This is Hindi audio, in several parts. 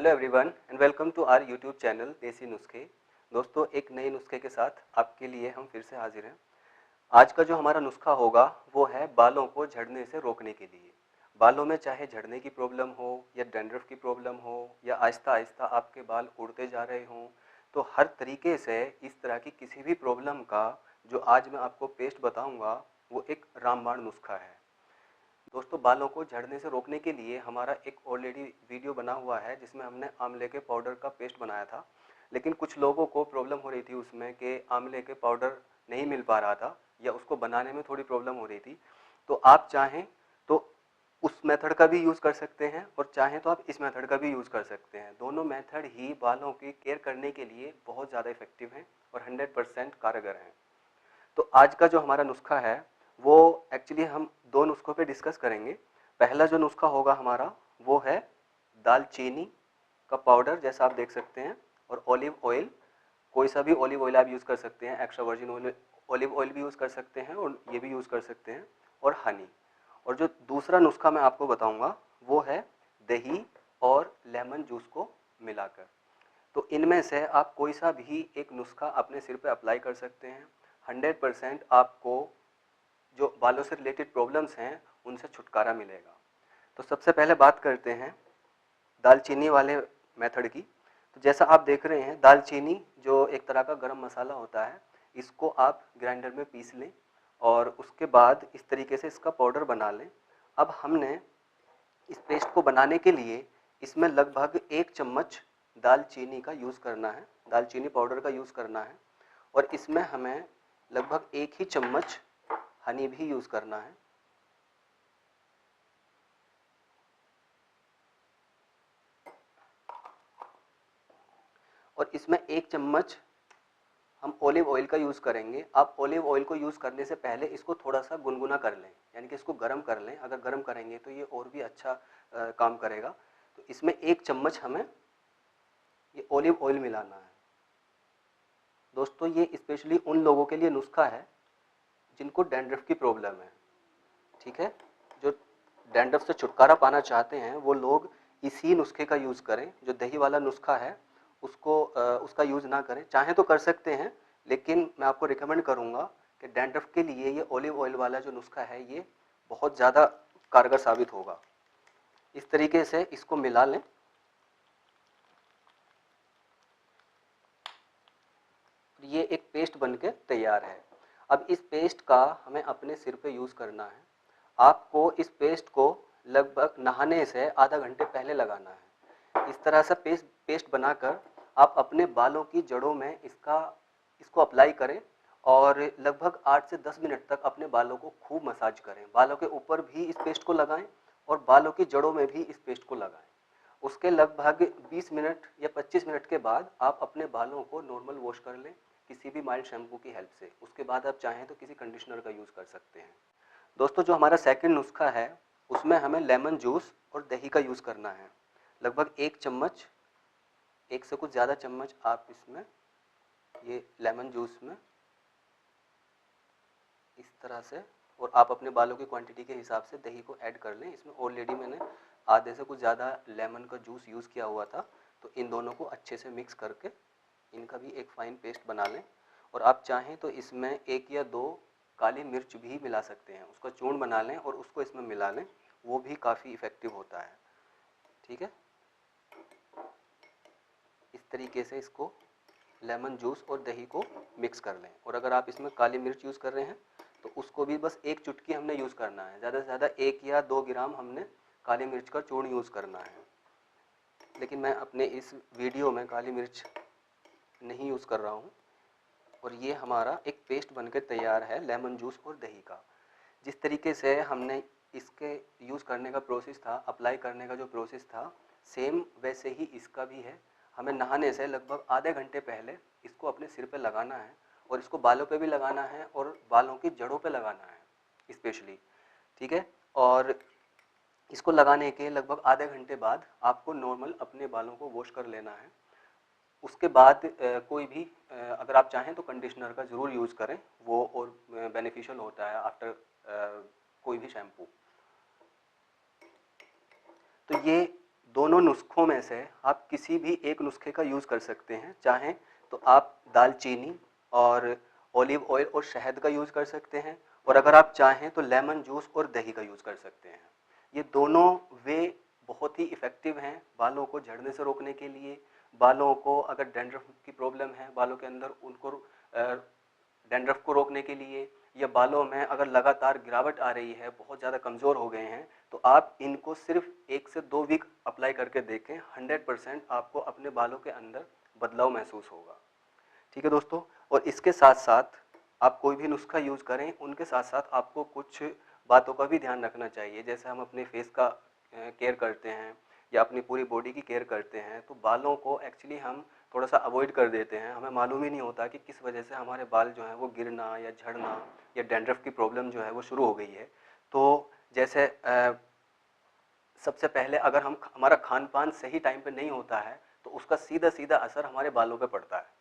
Hello everyone and welcome to our YouTube channel Desi Nuskhe. दोस्तों, एक नए नुस्खे के साथ आपके लिए हम फिर से हाजिर हैं। आज का जो हमारा नुस्खा होगा वो है बालों को झड़ने से रोकने के लिए। बालों में चाहे झड़ने की प्रॉब्लम हो या डैंड्रफ की प्रॉब्लम हो या आहिस्ता आहिस्ता आपके बाल उड़ते जा रहे हों, तो हर तरीके से इस तरह की किसी भी प्रॉब्लम का जो आज मैं आपको पेस्ट बताऊँगा वो एक रामबाण नुस्खा है। दोस्तों, बालों को झड़ने से रोकने के लिए हमारा एक ऑलरेडी वीडियो बना हुआ है जिसमें हमने आंवले के पाउडर का पेस्ट बनाया था, लेकिन कुछ लोगों को प्रॉब्लम हो रही थी उसमें कि आंवले के पाउडर नहीं मिल पा रहा था या उसको बनाने में थोड़ी प्रॉब्लम हो रही थी। तो आप चाहें तो उस मेथड का भी यूज़ कर सकते हैं और चाहें तो आप इस मेथड का भी यूज़ कर सकते हैं। दोनों मेथड ही बालों की केयर करने के लिए बहुत ज़्यादा इफेक्टिव हैं और 100% कारगर हैं। तो आज का जो हमारा नुस्खा है वो एक्चुअली हम दो नुस्खों पे डिस्कस करेंगे। पहला जो नुस्खा होगा हमारा वो है दालचीनी का पाउडर, जैसा आप देख सकते हैं, और ऑलिव ऑयल। कोई सा भी ऑलिव ऑयल आप यूज़ कर सकते हैं, एक्स्ट्रा वर्जिन ऑलिव ऑयल भी यूज़ कर सकते हैं और ये भी यूज़ कर सकते हैं, और हनी। और जो दूसरा नुस्खा मैं आपको बताऊंगा वो है दही और लेमन जूस को मिलाकर। तो इनमें से आप कोई सा भी एक नुस्खा अपने सिर पे अप्लाई कर सकते हैं। 100% आपको जो बालों से रिलेटेड प्रॉब्लम्स हैं उनसे छुटकारा मिलेगा। तो सबसे पहले बात करते हैं दालचीनी वाले मेथड की। तो जैसा आप देख रहे हैं, दालचीनी जो एक तरह का गरम मसाला होता है, इसको आप ग्राइंडर में पीस लें और उसके बाद इस तरीके से इसका पाउडर बना लें। अब हमने इस पेस्ट को बनाने के लिए इसमें लगभग 1 चम्मच दालचीनी का यूज़ करना है, दालचीनी पाउडर का यूज़ करना है, और इसमें हमें लगभग 1 ही चम्मच हनी भी यूज़ करना है। और इसमें 1 चम्मच हम ऑलिव ऑयल का यूज़ करेंगे। आप ऑलिव ऑयल को यूज़ करने से पहले इसको थोड़ा सा गुनगुना कर लें, यानी कि इसको गर्म कर लें। अगर गर्म करेंगे तो ये और भी अच्छा काम करेगा। तो इसमें 1 चम्मच हमें ये ऑलिव ऑयल मिलाना है। दोस्तों, ये स्पेशली उन लोगों के लिए नुस्खा है जिनको डैंड्रफ की प्रॉब्लम है, ठीक है। जो डैंड्रफ से छुटकारा पाना चाहते हैं वो लोग इसी नुस्खे का यूज़ करें। जो दही वाला नुस्खा है उसको उसका यूज़ ना करें। चाहें तो कर सकते हैं, लेकिन मैं आपको रिकमेंड करूँगा कि डैंड्रफ के लिए ये ऑलिव ऑयल वाला जो नुस्खा है ये बहुत ज़्यादा कारगर साबित होगा। इस तरीके से इसको मिला लें। ये एक पेस्ट बनके तैयार है। अब इस पेस्ट का हमें अपने सिर पे यूज़ करना है। आपको इस पेस्ट को लगभग नहाने से आधा घंटे पहले लगाना है। इस तरह से पेस्ट बनाकर आप अपने बालों की जड़ों में इसको अप्लाई करें और लगभग 8 से 10 मिनट तक अपने बालों को खूब मसाज करें। बालों के ऊपर भी इस पेस्ट को लगाएं और बालों की जड़ों में भी इस पेस्ट को लगाएं। उसके लगभग 20 मिनट या 25 मिनट के बाद आप अपने बालों को नॉर्मल वॉश कर लें किसी भी माइल्ड शैम्पू की हेल्प से। उसके बाद आप चाहें तो किसी कंडीशनर का यूज़ कर सकते हैं। दोस्तों, जो हमारा सेकंड नुस्खा है उसमें हमें लेमन जूस और दही का यूज़ करना है। लगभग 1 चम्मच, 1 से कुछ ज़्यादा चम्मच आप इसमें ये लेमन जूस में इस तरह से, और आप अपने बालों की क्वांटिटी के हिसाब से दही को ऐड कर लें। इसमें ऑलरेडी मैंने आधे से कुछ ज़्यादा लेमन का जूस यूज़ किया हुआ था। तो इन दोनों को अच्छे से मिक्स करके इनका भी एक फ़ाइन पेस्ट बना लें। और आप चाहें तो इसमें 1 या 2 काली मिर्च भी मिला सकते हैं, उसका चूर्ण बना लें और उसको इसमें मिला लें, वो भी काफ़ी इफ़ेक्टिव होता है, ठीक है। इस तरीके से इसको लेमन जूस और दही को मिक्स कर लें। और अगर आप इसमें काली मिर्च यूज़ कर रहे हैं तो उसको भी बस 1 चुटकी हमने यूज़ करना है। ज़्यादा से ज़्यादा 1 या 2 ग्राम हमने काली मिर्च का चूर्ण यूज़ करना है। लेकिन मैं अपने इस वीडियो में काली मिर्च नहीं यूज़ कर रहा हूँ। और ये हमारा एक पेस्ट बनकर तैयार है लेमन जूस और दही का। जिस तरीके से हमने इसके यूज़ करने का प्रोसेस था, अप्लाई करने का जो प्रोसेस था, सेम वैसे ही इसका भी है। हमें नहाने से लगभग आधे घंटे पहले इसको अपने सिर पे लगाना है और इसको बालों पे भी लगाना है और बालों की जड़ों पे लगाना है स्पेशली, ठीक है। और इसको लगाने के लगभग आधे घंटे बाद आपको नॉर्मल अपने बालों को वॉश कर लेना है। उसके बाद कोई भी अगर आप चाहें तो कंडीशनर का ज़रूर यूज़ करें, वो और बेनिफिशियल होता है आफ्टर कोई भी शैम्पू। तो ये दोनों नुस्खों में से आप किसी भी एक नुस्खे का यूज़ कर सकते हैं। चाहें तो आप दालचीनी और ऑलिव ऑयल और शहद का यूज़ कर सकते हैं, और अगर आप चाहें तो लेमन जूस और दही का यूज़ कर सकते हैं। ये दोनों वे बहुत ही इफ़ेक्टिव हैं बालों को झड़ने से रोकने के लिए। बालों को अगर डैंड्रफ की प्रॉब्लम है बालों के अंदर, उनको डैंड्रफ को रोकने के लिए, या बालों में अगर लगातार गिरावट आ रही है, बहुत ज़्यादा कमज़ोर हो गए हैं, तो आप इनको सिर्फ 1 से 2 वीक अप्लाई करके देखें। 100% आपको अपने बालों के अंदर बदलाव महसूस होगा। ठीक है दोस्तों, और इसके साथ साथ आप कोई भी नुस्खा यूज़ करें, उनके साथ साथ आपको कुछ बातों का भी ध्यान रखना चाहिए। जैसे हम अपने फेस का केयर करते हैं या अपनी पूरी बॉडी की केयर करते हैं, तो बालों को एक्चुअली हम थोड़ा सा अवॉइड कर देते हैं। हमें मालूम ही नहीं होता कि किस वजह से हमारे बाल जो हैं वो गिरना या झड़ना या डैंड्रफ की प्रॉब्लम जो है वो शुरू हो गई है। तो जैसे सबसे पहले अगर हमारा खान पान सही टाइम पे नहीं होता है, तो उसका सीधा सीधा असर हमारे बालों पे पड़ता है।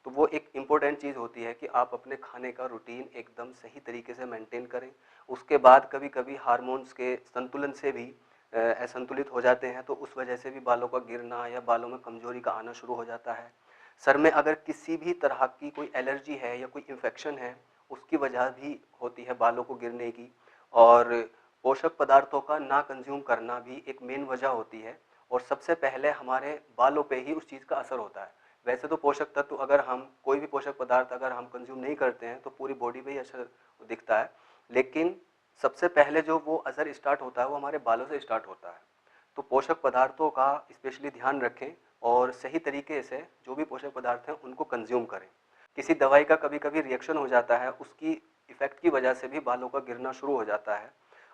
तो वो एक इम्पोर्टेंट चीज़ होती है कि आप अपने खाने का रूटीन एकदम सही तरीके से मेंटेन करें। उसके बाद कभी कभी हार्मोन्स के संतुलन से भी असंतुलित हो जाते हैं, तो उस वजह से भी बालों का गिरना या बालों में कमजोरी का आना शुरू हो जाता है। सर में अगर किसी भी तरह की कोई एलर्जी है या कोई इन्फेक्शन है, उसकी वजह भी होती है बालों को गिरने की। और पोषक पदार्थों का ना कंज्यूम करना भी एक मेन वजह होती है, और सबसे पहले हमारे बालों पे ही उस चीज़ का असर होता है। वैसे तो पोषक तत्व अगर हम कोई भी पोषक पदार्थ अगर हम कंज्यूम नहीं करते हैं तो पूरी बॉडी पे ही असर दिखता है, लेकिन सबसे पहले जो वो असर स्टार्ट होता है वो हमारे बालों से स्टार्ट होता है। तो पोषक पदार्थों का स्पेशली ध्यान रखें और सही तरीके से जो भी पोषक पदार्थ हैं उनको कंज्यूम करें। किसी दवाई का कभी कभी रिएक्शन हो जाता है, उसकी इफ़ेक्ट की वजह से भी बालों का गिरना शुरू हो जाता है।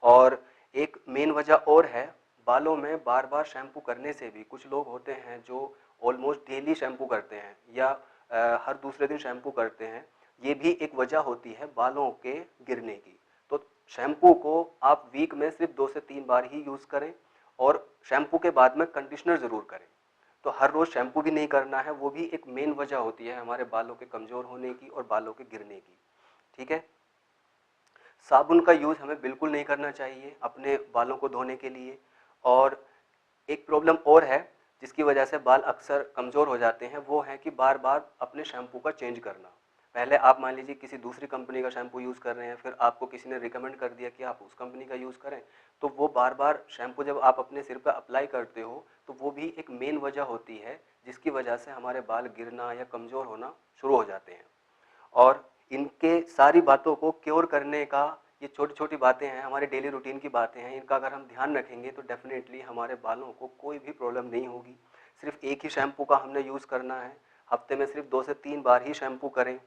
और एक मेन वजह और है, बालों में बार बार शैम्पू करने से भी कुछ लोग होते हैं जो ऑलमोस्ट डेली शैम्पू करते हैं या हर दूसरे दिन शैम्पू करते हैं। ये भी एक वजह होती है बालों के गिरने की। तो शैम्पू को आप वीक में सिर्फ 2 से 3 बार ही यूज़ करें, और शैम्पू के बाद में कंडीशनर ज़रूर करें। तो हर रोज़ शैम्पू भी नहीं करना है, वो भी एक मेन वजह होती है हमारे बालों के कमज़ोर होने की और बालों के गिरने की। ठीक है। साबुन का यूज़ हमें बिल्कुल नहीं करना चाहिए अपने बालों को धोने के लिए। और एक प्रॉब्लम और है जिसकी वजह से बाल अक्सर कमज़ोर हो जाते हैं, वो है कि बार बार अपने शैम्पू का चेंज करना। पहले आप मान लीजिए किसी दूसरी कंपनी का शैम्पू यूज़ कर रहे हैं, फिर आपको किसी ने रिकमेंड कर दिया कि आप उस कंपनी का यूज़ करें, तो वो बार बार शैम्पू जब आप अपने सिर पर अप्लाई करते हो तो वो भी एक मेन वजह होती है जिसकी वजह से हमारे बाल गिरना या कमज़ोर होना शुरू हो जाते हैं। और इनके सारी बातों को क्योर करने का, ये छोटी छोटी बातें हैं, हमारे डेली रूटीन की बातें हैं, इनका अगर हम ध्यान रखेंगे तो डेफिनेटली हमारे बालों को कोई भी प्रॉब्लम नहीं होगी। सिर्फ एक ही शैम्पू का हमने यूज़ करना है, हफ्ते में सिर्फ 2 से 3 बार ही शैम्पू करें।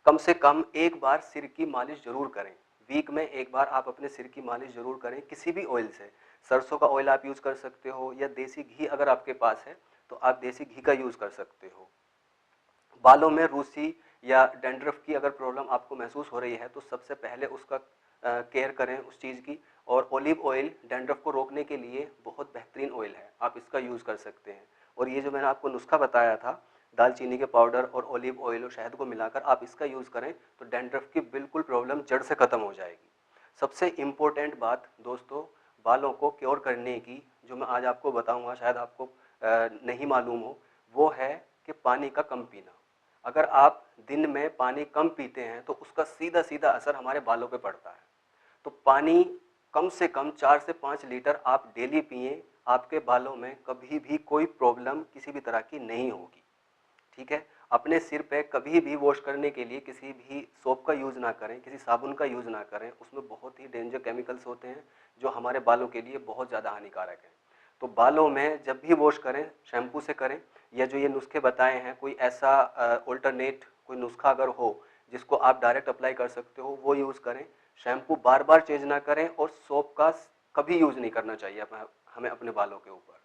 कम से कम एक बार सिर की मालिश ज़रूर करें। वीक में एक बार आप अपने सिर की मालिश ज़रूर करें किसी भी ऑयल से। सरसों का ऑयल आप यूज़ कर सकते हो, या देसी घी अगर आपके पास है तो आप देसी घी का यूज़ कर सकते हो। बालों में रूसी या डैंड्रफ की अगर प्रॉब्लम आपको महसूस हो रही है तो सबसे पहले उसका केयर करें उस चीज़ की। और ऑलिव ऑयल डैंड्रफ को रोकने के लिए बहुत बेहतरीन ऑयल है, आप इसका यूज़ कर सकते हैं। और ये जो मैंने आपको नुस्खा बताया था, दालचीनी के पाउडर और ऑलिव ऑयल और शहद को मिलाकर आप इसका यूज़ करें तो डैंड्रफ की बिल्कुल प्रॉब्लम जड़ से ख़त्म हो जाएगी। सबसे इम्पोर्टेंट बात दोस्तों, बालों को क्योर करने की जो मैं आज आपको बताऊंगा, शायद आपको नहीं मालूम हो, वो है कि पानी का कम पीना। अगर आप दिन में पानी कम पीते हैं तो उसका सीधा सीधा असर हमारे बालों पे पड़ता है। तो पानी कम से कम 4 से 5 लीटर आप डेली पिएं, आपके बालों में कभी भी कोई प्रॉब्लम किसी भी तरह की नहीं होगी। ठीक है। अपने सिर पे कभी भी वॉश करने के लिए किसी भी सोप का यूज़ ना करें, किसी साबुन का यूज़ ना करें, उसमें बहुत ही डेंजर केमिकल्स होते हैं जो हमारे बालों के लिए बहुत ज़्यादा हानिकारक हैं। तो बालों में जब भी वॉश करें शैम्पू से करें, या जो ये नुस्खे बताए हैं कोई ऐसा ऑल्टरनेट कोई नुस्खा अगर हो जिसको आप डायरेक्ट अप्लाई कर सकते हो वो यूज़ करें। शैम्पू बार बार चेंज ना करें, और सोप का कभी यूज़ नहीं करना चाहिए हमें अपने बालों के ऊपर।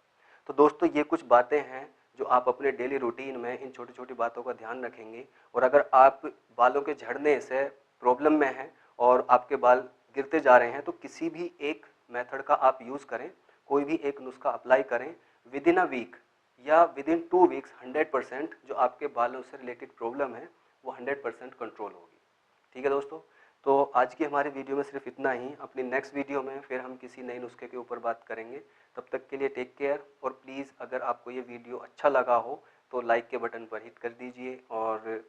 तो दोस्तों ये कुछ बातें हैं जो आप अपने डेली रूटीन में इन छोटी छोटी बातों का ध्यान रखेंगे। और अगर आप बालों के झड़ने से प्रॉब्लम में हैं और आपके बाल गिरते जा रहे हैं तो किसी भी एक मेथड का आप यूज़ करें, कोई भी एक नुस्खा अप्लाई करें। विद इन अ वीक या विद इन 2 वीक्स 100% जो आपके बालों से रिलेटेड प्रॉब्लम है वो 100% कंट्रोल होगी। ठीक है दोस्तों, तो आज की हमारे वीडियो में सिर्फ इतना ही। अपनी नेक्स्ट वीडियो में फिर हम किसी नए नुस्खे के ऊपर बात करेंगे। तब तक के लिए टेक केयर। और प्लीज़ अगर आपको ये वीडियो अच्छा लगा हो तो लाइक के बटन पर हिट कर दीजिए और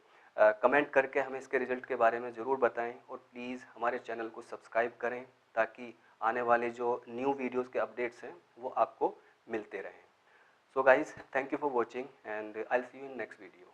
कमेंट करके हमें इसके रिज़ल्ट के बारे में ज़रूर बताएं। और प्लीज़ हमारे चैनल को सब्सक्राइब करें ताकि आने वाले जो न्यू वीडियोज़ के अपडेट्स हैं वो आपको मिलते रहें। So guys, thank you for watching and I will see you in next video.